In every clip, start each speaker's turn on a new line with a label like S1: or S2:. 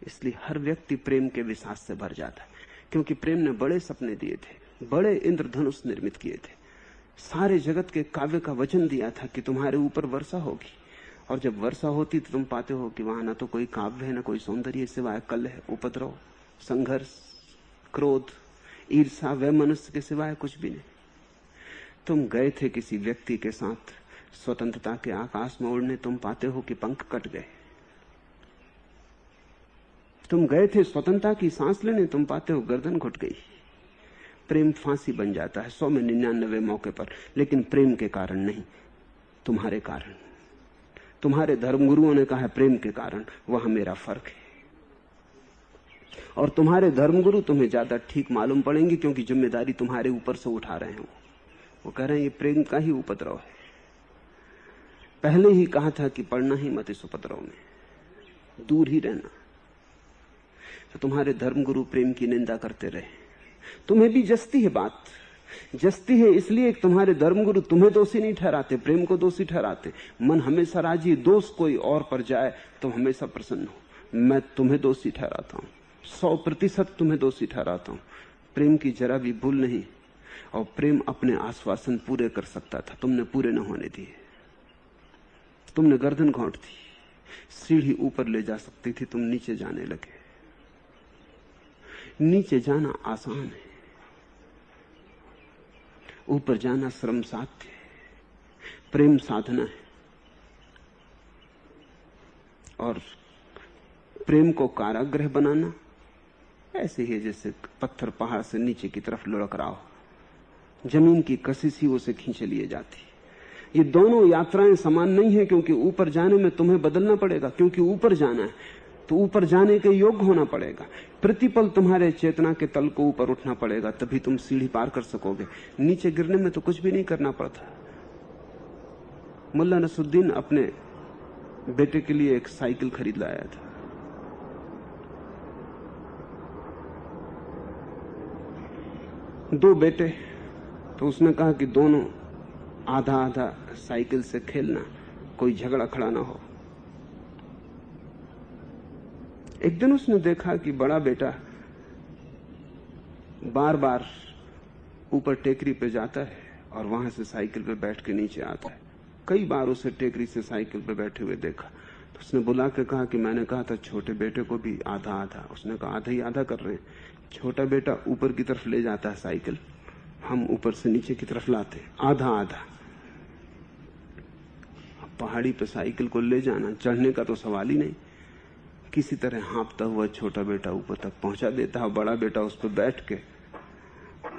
S1: इसलिए हर व्यक्ति प्रेम के विश्वास से भर जाता है, क्योंकि प्रेम ने बड़े सपने दिए थे, बड़े इंद्रधनुष निर्मित किए थे, सारे जगत के काव्य का वचन दिया था कि तुम्हारे ऊपर वर्षा होगी। और जब वर्षा होती तो तुम पाते हो कि वहां ना तो कोई काव्य है, ना कोई सौंदर्य, सिवाय कलह, उपद्रव, संघर्ष, क्रोध, ईर्ष्या, वैमनस्य के सिवाय कुछ भी नहीं। तुम गए थे किसी व्यक्ति के साथ स्वतंत्रता के आकाश में उड़ने, तुम पाते हो कि पंख कट गए। तुम गए थे स्वतंत्रता की सांस लेने, तुम पाते हो गर्दन घुट गई। प्रेम फांसी बन जाता है 100 में 99 मौके पर, लेकिन प्रेम के कारण नहीं, तुम्हारे कारण। तुम्हारे धर्मगुरुओं ने कहा प्रेम के कारण, वहां मेरा फर्क है। और तुम्हारे धर्मगुरु तुम्हें ज्यादा ठीक मालूम पड़ेंगे, क्योंकि जिम्मेदारी तुम्हारे ऊपर से उठा रहे हैं। वो कह रहे हैं ये प्रेम का ही उपद्रव है। पहले ही कहा था कि पढ़ना ही मत इस उपद्रव में, दूर ही रहना। तो तुम्हारे धर्मगुरु प्रेम की निंदा करते रहे। तुम्हें भी जस्ती है बात, जस्ती है इसलिए तुम्हारे धर्मगुरु तुम्हें दोषी नहीं ठहराते, प्रेम को दोषी ठहराते। मन हमेशा राजी, दोष कोई और पर जाए तो हमेशा प्रसन्न हो। मैं तुम्हें दोषी ठहराता हूं, 100% तुम्हें दोषी ठहराता हूं। प्रेम की जरा भी भूल नहीं। और प्रेम अपने आश्वासन पूरे कर सकता था, तुमने पूरे न होने दिए। तुमने गर्दन घोंट दी, सीढ़ी ऊपर ले जा सकती थी, तुम नीचे जाने लगे। नीचे जाना आसान है, ऊपर जाना श्रम साध्य है। प्रेम साधना है। और प्रेम को कारागृह बनाना ऐसे ही जैसे पत्थर पहाड़ से नीचे की तरफ लुढ़क रहा हो, जमीन की कशिश ही उसे खींच लिए जाती। ये दोनों यात्राएं समान नहीं है, क्योंकि ऊपर जाने में तुम्हें बदलना पड़ेगा, क्योंकि ऊपर जाना है तो ऊपर जाने के योग्य होना पड़ेगा। प्रतिपल तुम्हारे चेतना के तल को ऊपर उठना पड़ेगा, तभी तुम सीढ़ी पार कर सकोगे। नीचे गिरने में तो कुछ भी नहीं करना पड़ता। मुल्ला नसरुद्दीन अपने बेटे के लिए एक साइकिल खरीद लाया था। दो बेटे, तो उसने कहा कि दोनों आधा आधा साइकिल से खेलना, कोई झगड़ा खड़ा ना हो। एक दिन उसने देखा कि बड़ा बेटा बार बार ऊपर टेकरी पे जाता है और वहां से साइकिल पे बैठ के नीचे आता है। कई बार उसे टेकरी से साइकिल पे बैठे हुए देखा, तो उसने बुला के कहा कि मैंने कहा था छोटे बेटे को भी आधा आधा। उसने कहा आधा ही आधा कर रहे हैं। छोटा बेटा ऊपर की तरफ ले जाता है साइकिल, हम ऊपर से नीचे की तरफ लाते, आधा आधा। पहाड़ी पे साइकिल को ले जाना, चढ़ने का तो सवाल ही नहीं। किसी तरह हाँपता हुआ छोटा बेटा ऊपर तक पहुंचा देता है, बड़ा बेटा उस पर बैठ के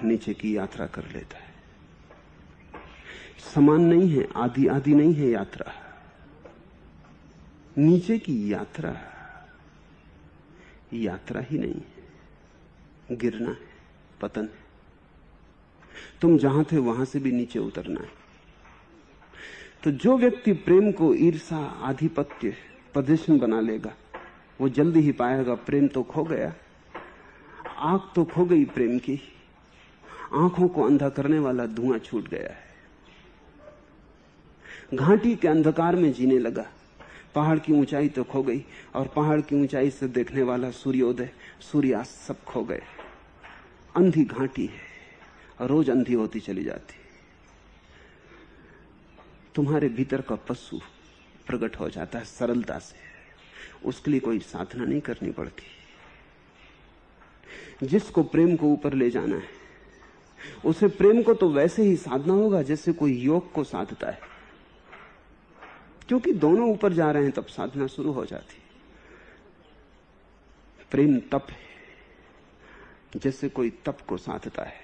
S1: नीचे की यात्रा कर लेता है। समान नहीं है, आधी आधी नहीं है यात्रा। नीचे की यात्रा यात्रा ही नहीं है, गिरना है, पतन है। तुम जहां थे वहां से भी नीचे उतरना है। तो जो व्यक्ति प्रेम को ईर्ष्या, आधिपत्य, प्रदर्शन बना लेगा, वो जल्दी ही पाएगा प्रेम तो खो गया, आंख तो खो गई प्रेम की, आंखों को अंधा करने वाला धुआं छूट गया है। घाटी के अंधकार में जीने लगा, पहाड़ की ऊंचाई तो खो गई, और पहाड़ की ऊंचाई से देखने वाला सूर्योदय, सूर्यास्त सब खो गए। अंधी घाटी है, रोज अंधी होती चली जाती। तुम्हारे भीतर का पशु प्रकट हो जाता है सरलता से, उसके लिए कोई साधना नहीं करनी पड़ती। जिसको प्रेम को ऊपर ले जाना है, उसे प्रेम को तो वैसे ही साधना होगा जैसे कोई योग को साधता है, क्योंकि दोनों ऊपर जा रहे हैं, तब साधना शुरू हो जाती। प्रेम तप है, जैसे कोई तप को साधता है,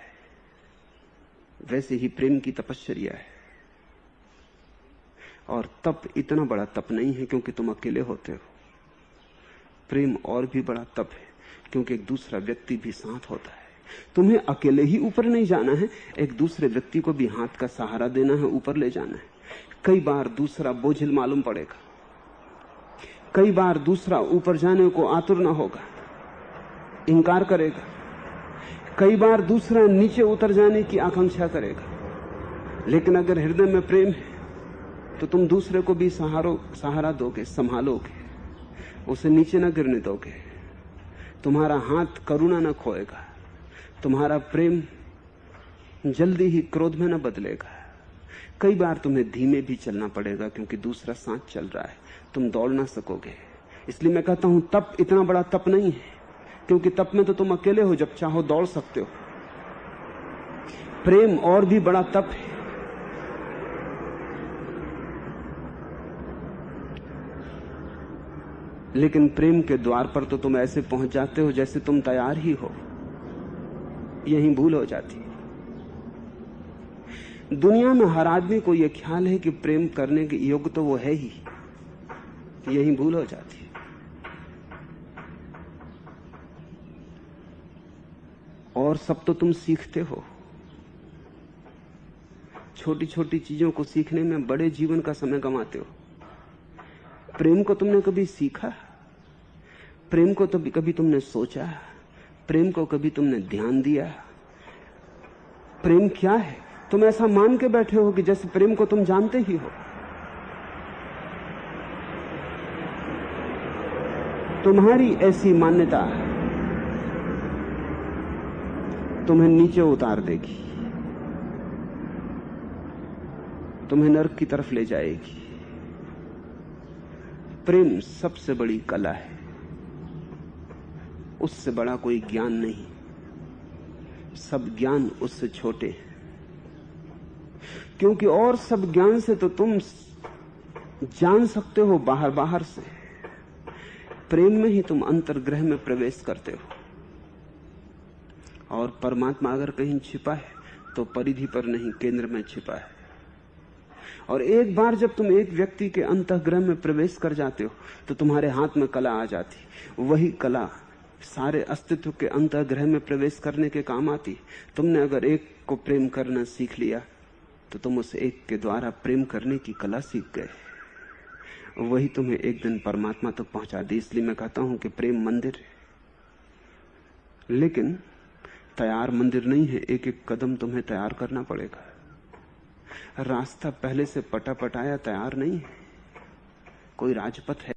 S1: वैसे ही प्रेम की तपश्चर्या है। और तप इतना बड़ा तप नहीं है क्योंकि तुम अकेले होते हो। प्रेम और भी बड़ा तप है, क्योंकि एक दूसरा व्यक्ति भी साथ होता है। तुम्हें अकेले ही ऊपर नहीं जाना है, एक दूसरे व्यक्ति को भी हाथ का सहारा देना है, ऊपर ले जाना है। कई बार दूसरा बोझिल मालूम पड़ेगा, कई बार दूसरा ऊपर जाने को आतुर न होगा, इनकार करेगा, कई बार दूसरा नीचे उतर जाने की आकांक्षा करेगा। लेकिन अगर हृदय में प्रेम है तो तुम दूसरे को भी सहारा दोगे, संभालोगे, उसे नीचे न गिरने दोगे। तुम्हारा हाथ करुणा न खोएगा, तुम्हारा प्रेम जल्दी ही क्रोध में न बदलेगा। कई बार तुम्हें धीमे भी चलना पड़ेगा क्योंकि दूसरा साथ चल रहा है, तुम दौड़ ना सकोगे। इसलिए मैं कहता हूं तप इतना बड़ा तप नहीं है, क्योंकि तप में तो तुम अकेले हो, जब चाहो दौड़ सकते हो। प्रेम और भी बड़ा तप है। लेकिन प्रेम के द्वार पर तो तुम ऐसे पहुंच जाते हो जैसे तुम तैयार ही हो। यही भूल हो जाती है। दुनिया में हर आदमी को यह ख्याल है कि प्रेम करने के योग्य तो वो है ही, यही भूल हो जाती है। और सब तो तुम सीखते हो। छोटी छोटी चीजों को सीखने में बड़े जीवन का समय गंवाते हो। प्रेम को तुमने कभी सीखा? प्रेम को तो कभी तुमने सोचा? प्रेम को कभी तुमने ध्यान दिया? प्रेम क्या है? तुम ऐसा मान के बैठे हो कि जैसे प्रेम को तुम जानते ही हो। तुम्हारी ऐसी मान्यता तुम्हें नीचे उतार देगी, तुम्हें नरक की तरफ ले जाएगी। प्रेम सबसे बड़ी कला है, उससे बड़ा कोई ज्ञान नहीं। सब ज्ञान उससे छोटे हैं, क्योंकि और सब ज्ञान से तो तुम जान सकते हो बाहर बाहर से। प्रेम में ही तुम अंतर्ग्रह में प्रवेश करते हो। और परमात्मा अगर कहीं छिपा है तो परिधि पर नहीं, केंद्र में छिपा है। और एक बार जब तुम एक व्यक्ति के अंतःग्रह में प्रवेश कर जाते हो तो तुम्हारे हाथ में कला आ जाती। वही कला सारे अस्तित्व के अंतःग्रह में प्रवेश करने के काम आती। तुमने अगर एक को प्रेम करना सीख लिया तो तुम उस एक के द्वारा प्रेम करने की कला सीख गए। वही तुम्हें एक दिन परमात्मा तक पहुंचा दी। इसलिए मैं कहता हूं कि प्रेम मंदिर है, लेकिन तैयार मंदिर नहीं है। एक एक कदम तुम्हें तैयार करना पड़ेगा। रास्ता पहले से पटा पटाया तैयार नहीं है। कोई राजपथ है